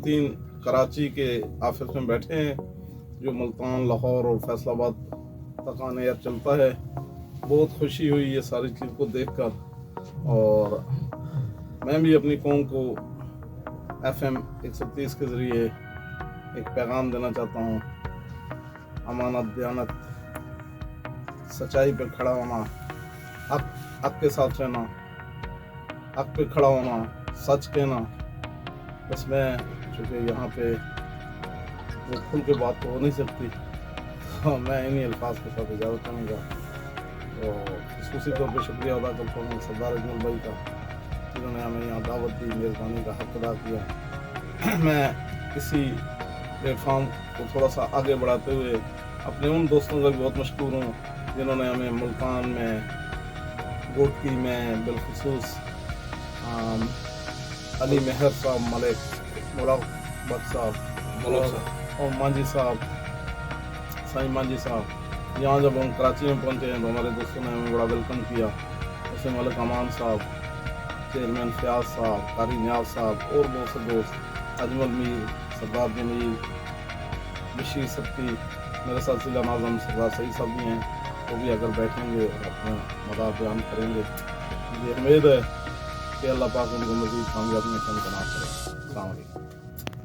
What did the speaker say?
خواتین کراچی کے آفس میں بیٹھے ہیں جو ملتان، لاہور اور فیصل آباد تک آن ایئر چلتا ہے. بہت خوشی ہوئی یہ ساری چیز کو دیکھ کر، اور میں بھی اپنی قوم کو FM 130 کے ذریعے ایک پیغام دینا چاہتا ہوں. امانت، دیانت، سچائی پہ کھڑا ہونا، حق کے ساتھ رہنا، حق پہ کھڑا ہونا، سچ کہنا. بس میں چونکہ یہاں پہ وہ کھل کے بات تو ہو نہیں سکتی، تو میں انہی الفاظ کے ساتھ اجازت کروں گا. تو خصوصی طور پہ شکریہ ادا کرتا ہوں سردار بھائی کا، جنہوں نے ہمیں یہاں دعوت دی، میزبانی کا حق ادا کیا. میں اسی پلیٹ فارم کو تھوڑا سا آگے بڑھاتے ہوئے اپنے ان دوستوں کا بھی بہت مشکور ہوں جنہوں نے ہمیں ملتان میں، گوٹکی میں، بالخصوص علی مہر صاحب، ملک بخش صاحب اور مانجی صاحب، سائیں مانجی صاحب، یہاں جب ہم کراچی میں پہنچے ہیں تو ہمارے دوستوں نے ہمیں بڑا ویلکم کیا. جیسے ملک امان صاحب، چیئرمین فیاض صاحب، قاری نیاز صاحب اور بہت سے دوست، اجمل میر، سردار جمیل، بشیر سبتی، میرے ساتھ ضلع ناظم سردار صاحب صاحب بھی ہیں، وہ بھی اگر بیٹھیں گے اور اپنا مدار بیان کریں گے. مجھے امید ہے کہ اللہ پاک ان کو مزید کامیابیوں سے امکنات کرے. السلام علیکم.